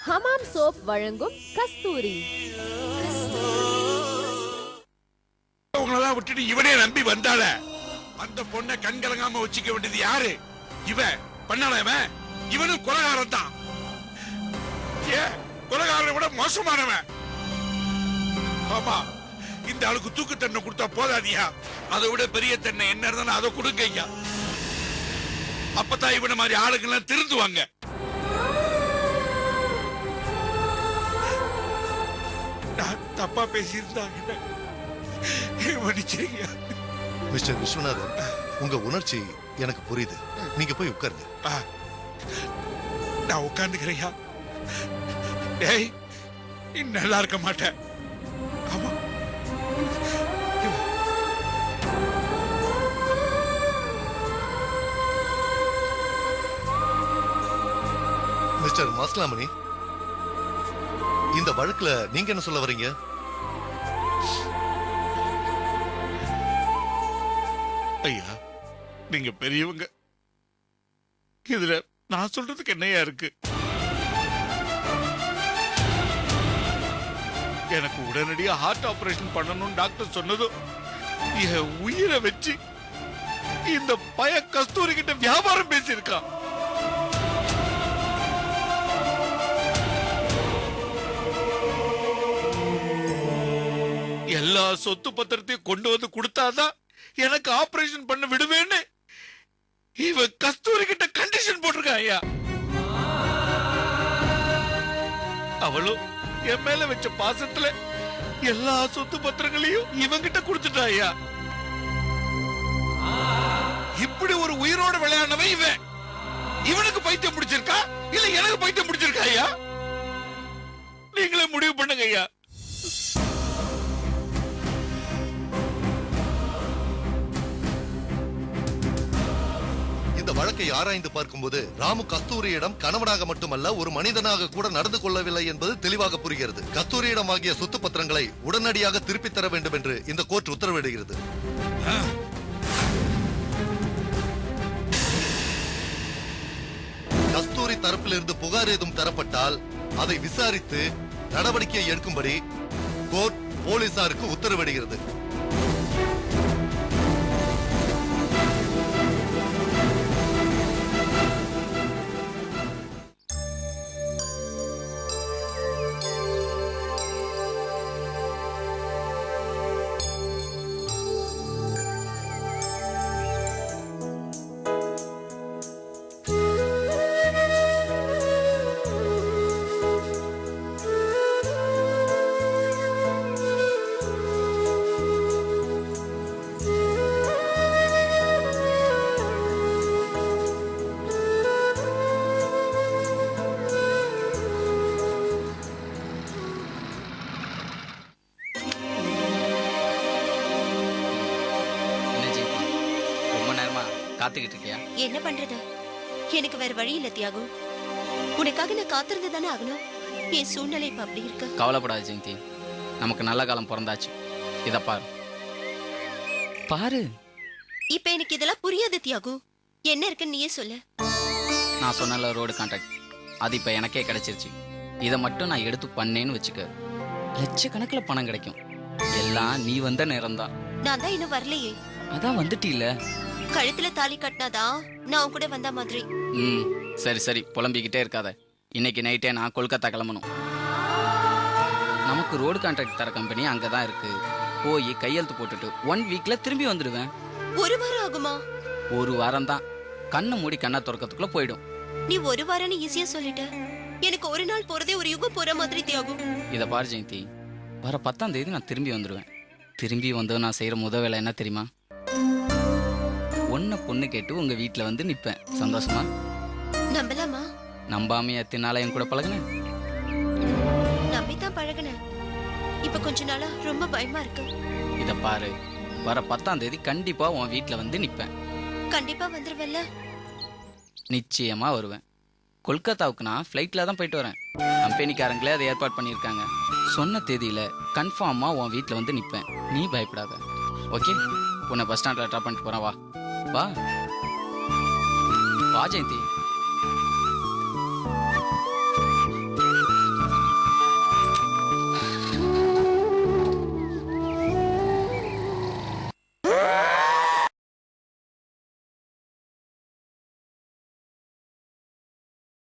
Hamam soap வழங்கும் கஸ்தூரி. உங்களெல்லாம் விட்டுட்டு இவனே நம்பி வந்தால அந்த பொண்ணை கண்கலங்காம வச்சுக்க வேண்டியது யாரு? இவன் பண்ணானவன். இவனும் கொலைகாரன் தான். கொலைகாரனை விட மோசமானவன். ஆமா, இந்த ஆளுக்கு தூக்கு தண்டனை கொடுத்தா போதாதியா? அதை விட பெரிய தண்டனை என்ன இருந்தாலும் அதை கொடுங்க ஐயா. அப்பதான் இவன மாதிரி ஆளுங்கெல்லாம் திருந்துவாங்க. நான் தப்பா பேசியிருந்தாங்க, மிஸ்டர் விஸ்வநாதன், உங்க உணர்ச்சி எனக்கு புரியுது. நீங்க போய் உட்காருங்க. நான் உட்கார்ந்துக்கிறையா? டேய், நல்லா இருக்க மாட்டேன். ஆமா, மிஸ்டர் மாஸ்லாமணி, இந்த வழக்குல நீங்க என்ன சொல்ல வரீங்க? ஐயா, நீங்க பெரியவங்க. இதுல நான் சொல்றதுக்கு என்னையா இருக்கு? எனக்கு உடனடியா ஹார்ட் ஆபரேஷன் பண்ணணும் டாக்டர் சொன்னதும் என் உயிரை வச்சு இந்த பய கஸ்தூரி கிட்ட வியாபாரம் பேசியிருக்கான். எல்லா சொத்து பத்திரத்தையும் கொண்டு வந்து கொடுத்தாதான் எனக்கு ஆபரேஷன் பண்ண விடுவேன்னு இவ கஸ்தூரி கிட்ட கண்டிஷன் போட்டிருக்கா ஐயா. அவளும் என் மேல வச்ச பாசத்துல எல்லா சொத்து பத்திரங்களையும் இவங்கிட்ட கொடுத்துட்டா ஐயா. இப்படி ஒரு உயிரோட விளையாடவன் இவன். இவனுக்கு பைத்தியம் பிடிச்சிருக்கா இல்ல எனக்கு பைத்தியம் பிடிச்சிருக்கா ஐயா? நீங்களே முடிவு பண்ணுங்க ஐயா. இந்த வழக்கை ஆராய்ந்து பார்க்கும்போது ராமு கஸ்தூரியிடம் கணவனாக மட்டுமல்ல ஒரு மனிதனாக கூட நடந்து கொள்ளவில்லை என்பது தெளிவாக புரிகிறது. கஸ்தூரியிடம் ஆகிய சொத்து பத்திரங்களை உடனடியாக திருப்பித் தர வேண்டும் என்று இந்த கோர்ட் உத்தரவிடுகிறது. கஸ்தூரி தரப்பிலிருந்து புகார் ஏதும் தரப்பட்டால் அதை விசாரித்து நடவடிக்கை எடுக்கும்படி கோர்ட் போலீசாருக்கு உத்தரவிடுகிறது. காத்துக்கிட்டு இருக்கியா? என்ன பண்றது, எனக்கு வேற வழி இல்ல தியாகு. உனக்காக நான் காத்திருந்து தானே ஆகணும். என் சூழ்நிலை இப்ப அப்படி இருக்கு. கவலைப்படாது ஜெயந்தி, நமக்கு நல்ல காலம் பிறந்தாச்சு. இத பாரு பாரு. இப்ப எனக்கு இதெல்லாம் புரியாது தியாகு. என்ன இருக்குன்னு நீயே சொல்லு. நான் சொன்னல ரோடு கான்ட்ராக்ட், அது இப்ப எனக்கே கிடைச்சிருச்சு. இதை மட்டும் நான் எடுத்து பண்ணேன்னு வச்சுக்க, லட்சக்கணக்கில் பணம் கிடைக்கும். எல்லாம் நீ வந்த நேரம் தான். நான் தான் இன்னும் வரலையே. அதான் வந்துட்டீல. கழுத்துல தாலி கட்டினாதான் நான் உன் கூட வந்த மாதிரி. சரி சரி, புலம்பிக்கிட்டே இருக்காத. இன்னைக்கு நைட்டே நான் கொல்கத்தா கிளம்பணும். நமக்கு ரோடு கான்ட்ராக்ட் தர கம்பெனி அங்கதான் இருக்கு. போய் கையெழுத்து போட்டுட்டு 1 வீக்ல திரும்பி வந்துடுவேன். ஒரு வாரம் ஆகுமா? ஒரு வாரம் தான். கண்ணை மூடி கண்ணை திறக்கிறதுக்குள்ள போயிடும். நீ ஒரு வாரம்னு ஈஸியா சொல்லிட்ட. எனக்கு ஒரு நாள் போறதே ஒரு யுகம் போற மாதிரி தியாகும். இத பாரு ஜெயந்தி, வர 10ஆம் தேதி நான் திரும்பி வந்துடுவேன். திரும்பி வந்து நான் செய்யற முத வேலை என்ன தெரியுமா? ஒன்ன பொண்ணு கேட்டு உங்க வீட்டுல வந்து நிப்பேன். சந்தோஷமா? நம்பலாமா? நம்பாம எத்தனால என் கூட பழகுனேன்? நம்பித்தான் பழகுனேன். இப்ப கொஞ்ச நாளா ரொம்ப பயமா இருக்கு. இத பாரு, வர 10ஆம் தேதி கண்டிப்பா உன் வீட்டுல வந்து நிப்பேன். கண்டிப்பா வந்துருவல்ல? நிச்சயமா வருவேன். கொல்கத்தாவுக்கு நான் ஃப்ளைட்ல தான் போயிட்டு வரேன். கம்பெனிக்காரங்களே அதை ஏற்பாடு பண்ணியிருக்காங்க. சொன்ன தேதியில கன்ஃபார்மா உன் வீட்டுல வந்து நிப்பேன். நீ பயப்படாத, ஓகே? உன்னை பஸ் ஸ்டாண்ட்ல ட்ராப் பண்ணிட்டு போறேன். வா வா வா ஜெயந்தி.